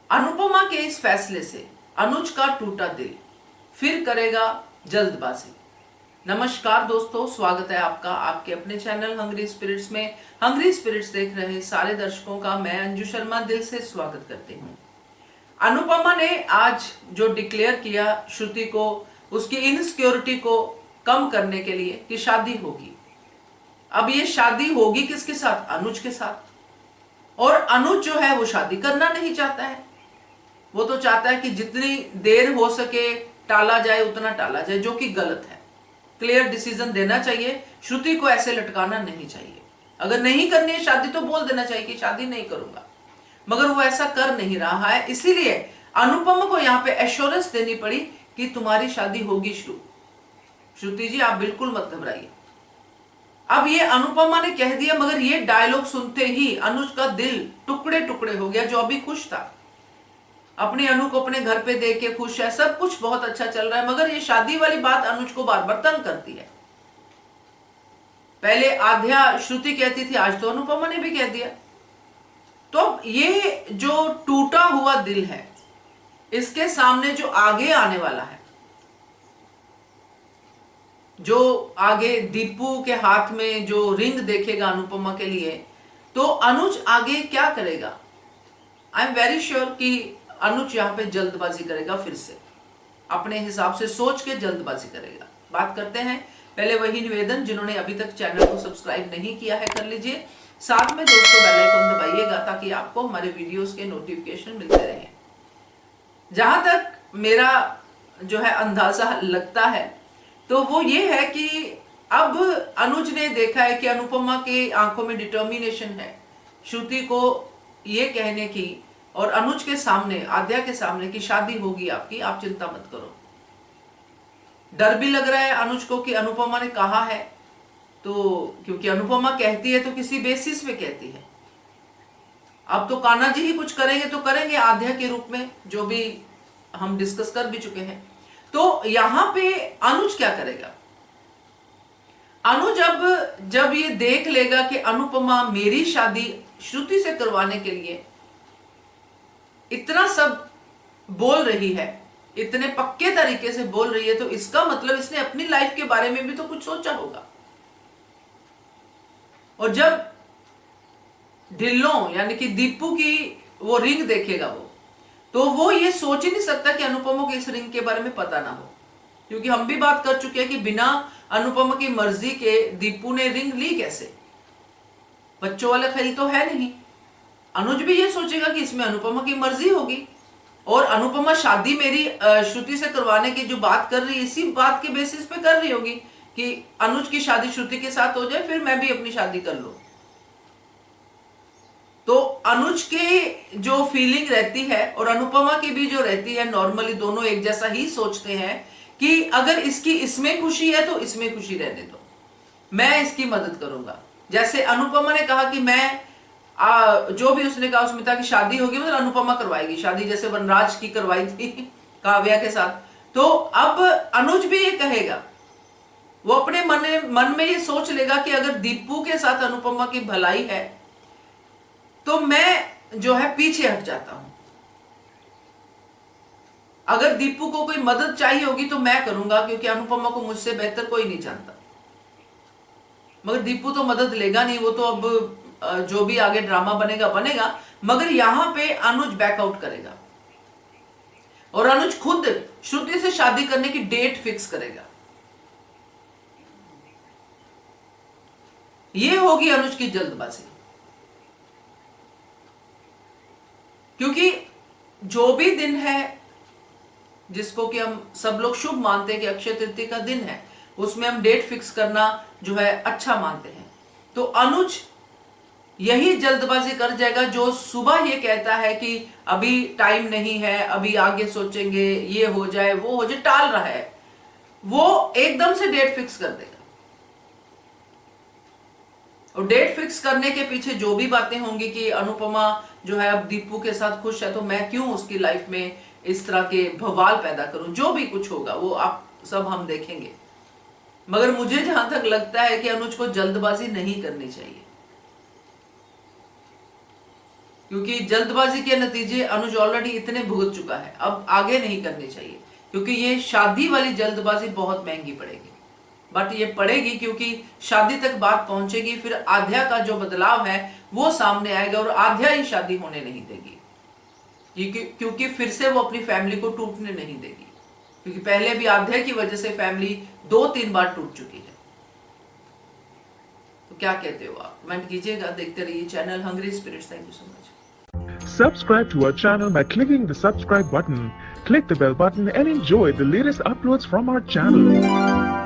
अनुपमा के इस फैसले से अनुज का टूटा दिल फिर करेगा जल्दबाजी। नमस्कार दोस्तों, स्वागत है आपका आपके अपने चैनल हंग्री स्पिरिट्स में। हंग्री स्पिरिट्स देख रहे सारे दर्शकों का मैं अंजू शर्मा दिल से स्वागत करती हूँ। अनुपमा ने आज जो डिक्लेयर किया श्रुति को, उसकी इनसिक्योरिटी को कम करने के लिए कि शादी होगी। अब ये शादी होगी किसके साथ? अनुज के साथ। और अनुज जो है वो शादी करना नहीं चाहता है। वो तो चाहता है कि जितनी देर हो सके टाला जाए उतना टाला जाए, जो कि गलत है। क्लियर डिसीजन देना चाहिए, श्रुति को ऐसे लटकाना नहीं चाहिए। अगर नहीं करनी है शादी तो बोल देना चाहिए कि शादी नहीं करूंगा, मगर वो ऐसा कर नहीं रहा है। इसीलिए अनुपमा को यहाँ पे एश्योरेंस देनी पड़ी कि तुम्हारी शादी होगी श्रुति जी, आप बिल्कुल मत घबराइए। अब ये अनुपमा ने कह दिया, मगर ये डायलॉग सुनते ही अनुज का दिल टुकड़े टुकड़े हो गया। जो अभी खुश था, अपने अनु को अपने घर पे देख के खुश है, सब कुछ बहुत अच्छा चल रहा है, मगर ये शादी वाली बात अनुज को बार बार तंग करती है। पहले आध्या श्रुति कहती थी, आज तो अनुपमा ने भी कह दिया। तो ये जो टूटा हुआ दिल है, इसके सामने जो आगे आने वाला है, जो आगे दीपू के हाथ में जो रिंग देखेगा अनुपमा के लिए, तो अनुज आगे क्या करेगा? आई एम वेरी श्योर कि अनुज यहाँ पे जल्दबाजी करेगा, फिर से अपने हिसाब से सोच के जल्दबाजी करेगा। बात करते हैं, पहले वही निवेदन, जिन्होंने अभी तक चैनल को सब्सक्राइब नहीं किया है कर लीजिए। साथ में दोस्तों बेल आइकन दबाइएगा ताकि आपको हमारे वीडियोस के नोटिफिकेशन मिलते रहे। जहां तक मेरा जो है अंदाजा लगता है तो वो ये है कि अब अनुज ने देखा है कि अनुपमा के आंखों में डिटर्मिनेशन है श्रुति को ये कहने की, और अनुज के सामने, आद्या के सामने, कि शादी होगी आपकी, आप चिंता मत करो। डर भी लग रहा है अनुज को कि अनुपमा ने कहा है तो, क्योंकि अनुपमा कहती है तो किसी बेसिस पे कहती है। अब तो कान्हा जी ही कुछ करेंगे तो करेंगे आद्या के रूप में, जो भी हम डिस्कस कर भी चुके हैं। तो यहां पे अनुज क्या करेगा? अनुज अब जब ये देख लेगा कि अनुपमा मेरी शादी श्रुति से करवाने के लिए इतना सब बोल रही है, इतने पक्के तरीके से बोल रही है, तो इसका मतलब इसने अपनी लाइफ के बारे में भी तो कुछ सोचा होगा। और जब ढिल्लों यानी कि दीपू की वो रिंग देखेगा तो वो ये सोच ही नहीं सकता कि अनुपमा को इस रिंग के बारे में पता ना हो, क्योंकि हम भी बात कर चुके हैं कि बिना अनुपमा की मर्जी के दीपू ने रिंग ली कैसे? बच्चों वाला खेल तो है नहीं। अनुज भी ये सोचेगा कि इसमें अनुपमा की मर्जी होगी, और अनुपमा शादी मेरी श्रुति से करवाने की जो बात कर रही है, इसी बात के बेसिस पे कर रही होगी कि अनुज की शादी श्रुति के साथ हो जाए, फिर मैं भी अपनी शादी कर लूं। तो अनुज के जो फीलिंग रहती है और अनुपमा की भी जो रहती है, नॉर्मली दोनों एक जैसा ही सोचते हैं कि अगर इसकी इसमें खुशी है तो इसमें खुशी रहने दो, मैं इसकी मदद करूंगा। जैसे अनुपमा ने कहा कि मैं जो भी उसने कहा स्मिता की शादी होगी, मतलब अनुपमा करवाएगी शादी, जैसे वनराज की करवाई थी काव्या के साथ। तो अब अनुज भी ये कहेगा, वो अपने मन में ये सोच लेगा कि अगर दीपू के साथ अनुपमा की भलाई है तो मैं जो है पीछे हट जाता हूं। अगर दीपू को कोई मदद चाहिए होगी तो मैं करूंगा, क्योंकि अनुपमा को मुझसे बेहतर कोई नहीं जानता। मगर दीपू तो मदद लेगा नहीं, वो तो अब जो भी आगे ड्रामा बनेगा बनेगा। मगर यहां पे अनुज बैकआउट करेगा और अनुज खुद श्रुति से शादी करने की डेट फिक्स करेगा। ये होगी अनुज की जल्दबाजी, क्योंकि जो भी दिन है जिसको कि हम सब लोग शुभ मानते हैं कि अक्षय तृतीया का दिन है, उसमें हम डेट फिक्स करना जो है अच्छा मानते हैं। तो अनुज यही जल्दबाजी कर जाएगा, जो सुबह ये कहता है कि अभी टाइम नहीं है, अभी आगे सोचेंगे, ये हो जाए वो हो जाए, टाल रहा है, वो एकदम से डेट फिक्स कर देगा। और डेट फिक्स करने के पीछे जो भी बातें होंगी कि अनुपमा जो है अब दीपू के साथ खुश है तो मैं क्यों उसकी लाइफ में इस तरह के भवाल पैदा करूं, जो भी कुछ होगा वो आप सब हम देखेंगे। मगर मुझे जहां तक लगता है कि अनुज को जल्दबाजी नहीं करनी चाहिए। क्योंकि जल्दबाजी के नतीजे अनुज ऑलरेडी इतने भुगत चुका है, अब आगे नहीं करनी चाहिए, क्योंकि ये शादी वाली जल्दबाजी बहुत महंगी पड़ेगी। बट ये पड़ेगी क्योंकि शादी तक बात पहुंचेगी, फिर आध्या का जो बदलाव है वो सामने आएगा और आध्या ही शादी होने नहीं देगी, क्योंकि फिर से वो अपनी फैमिली को टूटने नहीं देगी, क्योंकि पहले भी आध्या की वजह से फैमिली 2-3 बार टूट चुकी है। तो क्या कहते हो आप, कमेंट कीजिएगा। देखते रहिए channel hungry spirits. Thank you so much. Subscribe to our channel by clicking the subscribe button. Click the bell button and enjoy the latest uploads from our channel.